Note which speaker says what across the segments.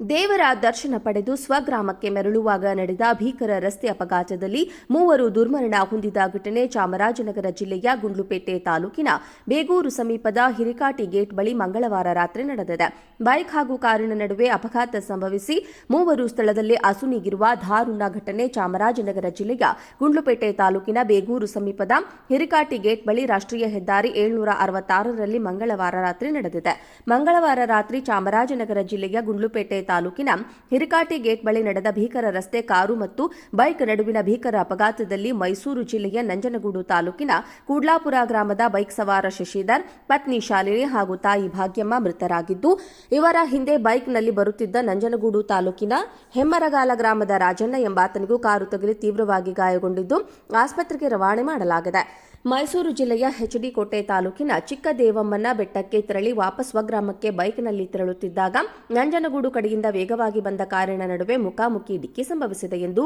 Speaker 1: ದೇವರ ದರ್ಶನ ಪಡೆದು ಸ್ವಗ್ರಾಮಕ್ಕೆ ಮರಳುವಾಗ ನಡೆದ ಭೀಕರ ರಸ್ತೆ ಅಪಘಾತದಲ್ಲಿ ಮೂವರು ದುರ್ಮರಣ ಹೊಂದಿದ ಘಟನೆ ಚಾಮರಾಜನಗರ ಜಿಲ್ಲೆಯ ಗುಂಡ್ಲುಪೇಟೆ ತಾಲೂಕಿನ ಬೇಗೂರು ಸಮೀಪದ ಹಿರಿಕಾಟಿ ಗೇಟ್ ಬಳಿ ಮಂಗಳವಾರ ರಾತ್ರಿ ನಡೆದಿದೆ. ಬೈಕ್ ಹಾಗೂ ಕಾರಿನ ನಡುವೆ ಅಪಘಾತ ಸಂಭವಿಸಿ ಮೂವರು ಸ್ಥಳದಲ್ಲೇ ಅಸುನೀಗಿರುವ ದಾರುಣ ಘಟನೆ ಚಾಮರಾಜನಗರ ಜಿಲ್ಲೆಯ ಗುಂಡ್ಲುಪೇಟೆ ತಾಲೂಕಿನ ಬೇಗೂರು ಸಮೀಪದ ಹಿರಿಕಾಟಿ ಗೇಟ್ ಬಳಿ ರಾಷ್ಟ್ರೀಯ ಹೆದ್ದಾರಿ 766ರಲ್ಲಿ ಮಂಗಳವಾರ ರಾತ್ರಿ ನಡೆದಿದೆ. ಮಂಗಳವಾರ ರಾತ್ರಿ ಚಾಮರಾಜನಗರ ಜಿಲ್ಲೆಯ ಗುಂಡ್ಲುಪೇಟೆ ತಾಲೂಕಿನ ಹಿರಿಕಾಟಿ ಗೇಟ್ ಬಳಿ ನಡೆದ ಭೀಕರ ರಸ್ತೆ ಕಾರು ಮತ್ತು ಬೈಕ್ ನಡುವಿನ ಭೀಕರ ಅಪಘಾತದಲ್ಲಿ ಮೈಸೂರು ಜಿಲ್ಲೆಯ ನಂಜನಗೂಡು ತಾಲೂಕಿನ ಕೂಡ್ಲಾಪುರ ಗ್ರಾಮದ ಬೈಕ್ ಸವಾರ ಶಶಿಧರ್, ಪತ್ನಿ ಶಾಲಿನಿ ಹಾಗೂ ತಾಯಿ ಭಾಗ್ಯಮ್ಮ ಮೃತರಾಗಿದ್ದು, ಇವರ ಹಿಂದೆ ಬೈಕ್ನಲ್ಲಿ ಬರುತ್ತಿದ್ದ ನಂಜನಗೂಡು ತಾಲೂಕಿನ ಹೆಮ್ಮರಗಾಲ ಗ್ರಾಮದ ರಾಜಣ್ಣ ಎಂಬಾತನಿಗೂ ಕಾರು ತಗುಲಿ ತೀವ್ರವಾಗಿ ಗಾಯಗೊಂಡಿದ್ದು ಆಸ್ಪತ್ರೆಗೆ ರವಾನೆ ಮಾಡಲಾಗಿದೆ. ಮೈಸೂರು ಜಿಲ್ಲೆಯ ಎಚ್ಡಿ ಕೋಟೆ ತಾಲೂಕಿನ ಚಿಕ್ಕದೇವಮ್ಮನ ಬೆಟ್ಟಕ್ಕೆ ತೆರಳಿ ವಾಪಸ್ ಸ್ವಗ್ರಾಮಕ್ಕೆ ಬೈಕ್ನಲ್ಲಿ ತೆರಳುತ್ತಿದ್ದಾಗ ನಂಜನಗೂಡು ಕಡೆಯಿಂದ ವೇಗವಾಗಿ ಬಂದ ಕಾರಿನ ನಡುವೆ ಮುಖಾಮುಖಿ ಡಿಕ್ಕಿ ಸಂಭವಿಸಿದೆ ಎಂದು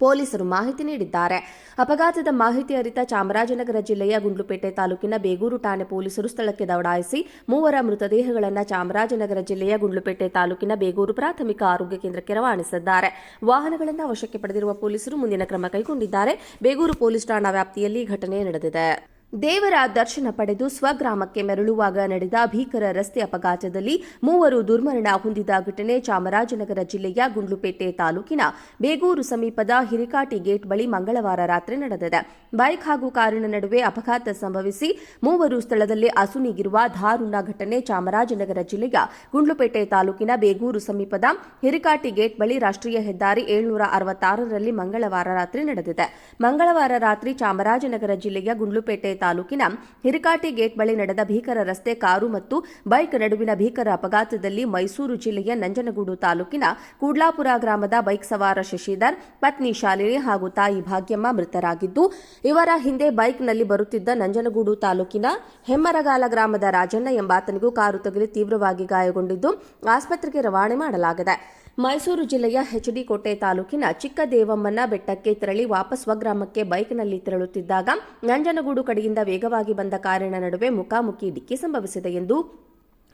Speaker 1: ಪೊಲೀಸರು ಮಾಹಿತಿ ನೀಡಿದ್ದಾರೆ. ಅಪಘಾತದ ಮಾಹಿತಿ ಅರಿತ ಚಾಮರಾಜನಗರ ಜಿಲ್ಲೆಯ ಗುಂಡ್ಲುಪೇಟೆ ತಾಲೂಕಿನ ಬೇಗೂರು ಠಾಣೆ ಪೊಲೀಸರು ಸ್ಥಳಕ್ಕೆ ದೌಡಾಯಿಸಿ ಮೂವರ ಮೃತದೇಹಗಳನ್ನು ಚಾಮರಾಜನಗರ ಜಿಲ್ಲೆಯ ಗುಂಡ್ಲುಪೇಟೆ ತಾಲೂಕಿನ ಬೇಗೂರು ಪ್ರಾಥಮಿಕ ಆರೋಗ್ಯ ಕೇಂದ್ರಕ್ಕೆ ರವಾನಿಸಿದ್ದಾರೆ. ವಾಹನಗಳನ್ನು ವಶಕ್ಕೆ ಪಡೆದಿರುವ ಪೊಲೀಸರು ಮುಂದಿನ ಕ್ರಮ ಕೈಗೊಂಡಿದ್ದಾರೆ. ಬೇಗೂರು ಪೊಲೀಸ್ ಠಾಣಾ ವ್ಯಾಪ್ತಿಯಲ್ಲಿ ಘಟನೆ ನಡೆದಿದೆ. ದೇವರ ದರ್ಶನ ಪಡೆದು ಸ್ವಗ್ರಾಮಕ್ಕೆ ಮರಳುವಾಗ ನಡೆದ ಭೀಕರ ರಸ್ತೆ ಅಪಘಾತದಲ್ಲಿ ಮೂವರು ದುರ್ಮರಣ ಹೊಂದಿದ ಘಟನೆ ಚಾಮರಾಜನಗರ ಜಿಲ್ಲೆಯ ಗುಂಡ್ಲುಪೇಟೆ ತಾಲೂಕಿನ ಬೇಗೂರು ಸಮೀಪದ ಹಿರಿಕಾಟಿ ಗೇಟ್ ಬಳಿ ಮಂಗಳವಾರ ರಾತ್ರಿ ನಡೆದಿದೆ. ಬೈಕ್ ಹಾಗೂ ಕಾರಿನ ನಡುವೆ ಅಪಘಾತ ಸಂಭವಿಸಿ ಮೂವರು ಸ್ಥಳದಲ್ಲೇ ಅಸುನೀಗಿರುವ ದಾರುಣ ಘಟನೆ ಚಾಮರಾಜನಗರ ಜಿಲ್ಲೆಯ ಗುಂಡ್ಲುಪೇಟೆ ತಾಲೂಕಿನ ಬೇಗೂರು ಸಮೀಪದ ಹಿರಿಕಾಟಿ ಗೇಟ್ ಬಳಿ ರಾಷ್ಟ್ರೀಯ ಹೆದ್ದಾರಿ 766ರಲ್ಲಿ ಮಂಗಳವಾರ ರಾತ್ರಿ ನಡೆದಿದೆ. ಮಂಗಳವಾರ ರಾತ್ರಿ ಚಾಮರಾಜನಗರ ಜಿಲ್ಲೆಯ ಗುಂಡ್ಲುಪೇಟೆ ತಾಲೂಕಿನ ಹಿರಿಕಾಟಿ ಗೇಟ್ ಬಳಿ ನಡೆದ ಭೀಕರ ರಸ್ತೆ ಕಾರು ಮತ್ತು ಬೈಕ್ ನಡುವಿನ ಭೀಕರ ಅಪಘಾತದಲ್ಲಿ ಮೈಸೂರು ಜಿಲ್ಲೆಯ ನಂಜನಗೂಡು ತಾಲೂಕಿನ ಕೂಡ್ಲಾಪುರ ಗ್ರಾಮದ ಬೈಕ್ ಸವಾರ ಶಶಿಧರ್, ಪತ್ನಿ ಶಾಲಿನಿ ಹಾಗೂ ತಾಯಿ ಭಾಗ್ಯಮ್ಮ ಮೃತರಾಗಿದ್ದು, ಇವರ ಹಿಂದೆ ಬೈಕ್ನಲ್ಲಿ ಬರುತ್ತಿದ್ದ ನಂಜನಗೂಡು ತಾಲೂಕಿನ ಹೆಮ್ಮರಗಾಲ ಗ್ರಾಮದ ರಾಜಣ್ಣ ಎಂಬಾತನಿಗೂ ಕಾರು ತಗುಲಿ ತೀವ್ರವಾಗಿ ಗಾಯಗೊಂಡಿದ್ದು ಆಸ್ಪತ್ರೆಗೆ ರವಾನೆ ಮಾಡಲಾಗಿದೆ. ಮೈಸೂರು ಜಿಲ್ಲೆಯ ಎಚ್ಡಿ ಕೋಟೆ ತಾಲೂಕಿನ ಚಿಕ್ಕದೇವಮ್ಮನ ಬೆಟ್ಟಕ್ಕೆ ತೆರಳಿ ವಾಪಸ್ ಸ್ವಗ್ರಾಮಕ್ಕೆ ಬೈಕ್ನಲ್ಲಿ ತೆರಳುತ್ತಿದ್ದಾಗ ನಂಜನಗೂಡು ಕಡೆಯಿಂದ ವೇಗವಾಗಿ ಬಂದ ಕಾರಿನ ನಡುವೆ ಮುಖಾಮುಖಿ ಡಿಕ್ಕಿ ಸಂಭವಿಸಿದೆ ಎಂದು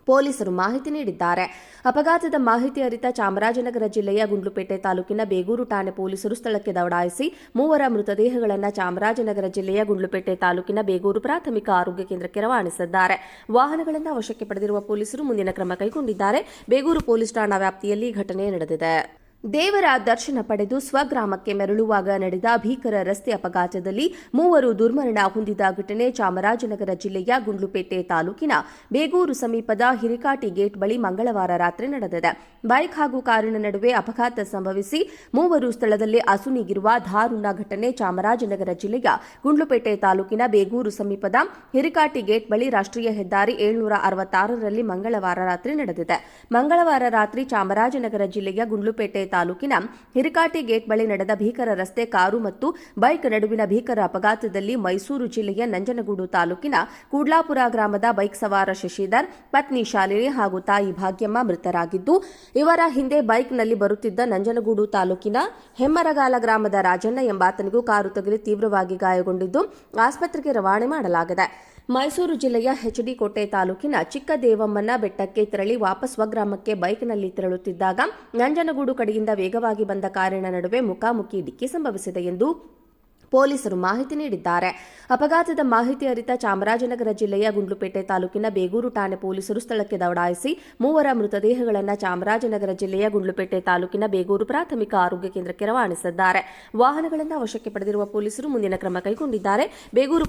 Speaker 1: ಪೊಲೀಸರು ಮಾಹಿತಿ ನೀಡಿದ್ದಾರೆ. ಅಪಘಾತದ ಮಾಹಿತಿ ಅರಿತ ಚಾಮರಾಜನಗರ ಜಿಲ್ಲೆಯ ಗುಂಡ್ಲುಪೇಟೆ ತಾಲೂಕಿನ ಬೇಗೂರು ಠಾಣೆ ಪೊಲೀಸರು ಸ್ಥಳಕ್ಕೆ ದೌಡಾಯಿಸಿ ಮೂವರ ಮೃತದೇಹಗಳನ್ನು ಚಾಮರಾಜನಗರ ಜಿಲ್ಲೆಯ ಗುಂಡ್ಲುಪೇಟೆ ತಾಲೂಕಿನ ಬೇಗೂರು ಪ್ರಾಥಮಿಕ ಆರೋಗ್ಯ ಕೇಂದ್ರಕ್ಕೆ ರವಾನಿಸಿದ್ದಾರೆ. ವಾಹನಗಳನ್ನು ವಶಕ್ಕೆ ಪಡೆದಿರುವ ಪೊಲೀಸರು ಮುಂದಿನ ಕ್ರಮ ಕೈಗೊಂಡಿದ್ದಾರೆ. ಬೇಗೂರು ಪೊಲೀಸ್ ಠಾಣಾ ವ್ಯಾಪ್ತಿಯಲ್ಲಿ ಘಟನೆ ನಡೆದಿದೆ. ದೇವರ ದರ್ಶನ ಪಡೆದು ಸ್ವಗ್ರಾಮಕ್ಕೆ ಮರಳುವಾಗ ನಡೆದ ಭೀಕರ ರಸ್ತೆ ಅಪಘಾತದಲ್ಲಿ ಮೂವರು ದುರ್ಮರಣ ಹೊಂದಿದ ಘಟನೆ ಚಾಮರಾಜನಗರ ಜಿಲ್ಲೆಯ ಗುಂಡ್ಲುಪೇಟೆ ತಾಲೂಕಿನ ಬೇಗೂರು ಸಮೀಪದ ಹಿರಿಕಾಟಿ ಗೇಟ್ ಬಳಿ ಮಂಗಳವಾರ ರಾತ್ರಿ ನಡೆದಿದೆ. ಬೈಕ್ ಹಾಗೂ ಕಾರಿನ ನಡುವೆ ಅಪಘಾತ ಸಂಭವಿಸಿ ಮೂವರು ಸ್ಥಳದಲ್ಲೇ ಅಸುನೀಗಿರುವ ದಾರುಣ ಘಟನೆ ಚಾಮರಾಜನಗರ ಜಿಲ್ಲೆಯ ಗುಂಡ್ಲುಪೇಟೆ ತಾಲೂಕಿನ ಬೇಗೂರು ಸಮೀಪದ ಹಿರಿಕಾಟಿ ಗೇಟ್ ಬಳಿ ರಾಷ್ಟ್ರೀಯ ಹೆದ್ದಾರಿ 766ರಲ್ಲಿ ಮಂಗಳವಾರ ರಾತ್ರಿ ನಡೆದಿದೆ. ಮಂಗಳವಾರ ರಾತ್ರಿ ಚಾಮರಾಜನಗರ ಜಿಲ್ಲೆಯ ಗುಂಡ್ಲುಪೇಟೆ ತಾಲೂಕಿನ ಹಿರಿಕಾಟಿ ಗೇಟ್ ಬಳಿ ನಡೆದ ಭೀಕರ ರಸ್ತೆ ಕಾರು ಮತ್ತು ಬೈಕ್ ನಡುವಿನ ಭೀಕರ ಅಪಘಾತದಲ್ಲಿ ಮೈಸೂರು ಜಿಲ್ಲೆಯ ನಂಜನಗೂಡು ತಾಲೂಕಿನ ಕೂಡ್ಲಾಪುರ ಗ್ರಾಮದ ಬೈಕ್ ಸವಾರ ಶಶಿಧರ್, ಪತ್ನಿ ಶಾಲಿನಿ ಹಾಗೂ ತಾಯಿ ಭಾಗ್ಯಮ್ಮ ಮೃತರಾಗಿದ್ದು, ಇವರ ಹಿಂದೆ ಬೈಕ್ನಲ್ಲಿ ಬರುತ್ತಿದ್ದ ನಂಜನಗೂಡು ತಾಲೂಕಿನ ಹೆಮ್ಮರಗಾಲ ಗ್ರಾಮದ ರಾಜಣ್ಣ ಎಂಬಾತನಿಗೂ ಕಾರು ತಗುಲಿ ತೀವ್ರವಾಗಿ ಗಾಯಗೊಂಡಿದ್ದು ಆಸ್ಪತ್ರೆಗೆ ರವಾನೆ ಮಾಡಲಾಗಿದೆ. ಮೈಸೂರು ಜಿಲ್ಲೆಯ ಎಚ್ಡಿ ಕೋಟೆ ತಾಲೂಕಿನ ಚಿಕ್ಕದೇವಮ್ಮನ ಬೆಟ್ಟಕ್ಕೆ ತೆರಳಿ ವಾಪಸ್ ಸ್ವಗ್ರಾಮಕ್ಕೆ ಬೈಕ್ನಲ್ಲಿ ತೆರಳುತ್ತಿದ್ದಾಗ ನಂಜನಗೂಡು ಕಡೆಯಿಂದ ವೇಗವಾಗಿ ಬಂದ ಕಾರಿನ ನಡುವೆ ಮುಖಾಮುಖಿ ಡಿಕ್ಕಿ ಸಂಭವಿಸಿದೆ ಎಂದು ಪೊಲೀಸರು ಮಾಹಿತಿ ನೀಡಿದ್ದಾರೆ. ಅಪಘಾತದ ಮಾಹಿತಿ ಅರಿತ ಚಾಮರಾಜನಗರ ಜಿಲ್ಲೆಯ ಗುಂಡ್ಲುಪೇಟೆ ತಾಲೂಕಿನ ಬೇಗೂರು ಠಾಣೆ ಪೊಲೀಸರು ಸ್ಥಳಕ್ಕೆ ದೌಡಾಯಿಸಿ ಮೂವರ ಮೃತದೇಹಗಳನ್ನು ಚಾಮರಾಜನಗರ ಜಿಲ್ಲೆಯ ಗುಂಡ್ಲುಪೇಟೆ ತಾಲೂಕಿನ ಬೇಗೂರು ಪ್ರಾಥಮಿಕ ಆರೋಗ್ಯ ಕೇಂದ್ರಕ್ಕೆ ರವಾನಿಸಿದ್ದಾರೆ. ವಾಹನಗಳನ್ನು ವಶಕ್ಕೆ ಪಡೆದಿರುವ ಪೊಲೀಸರು ಮುಂದಿನ ಕ್ರಮ ಕೈಗೊಂಡಿದ್ದಾರೆ. ಬೇಗೂರು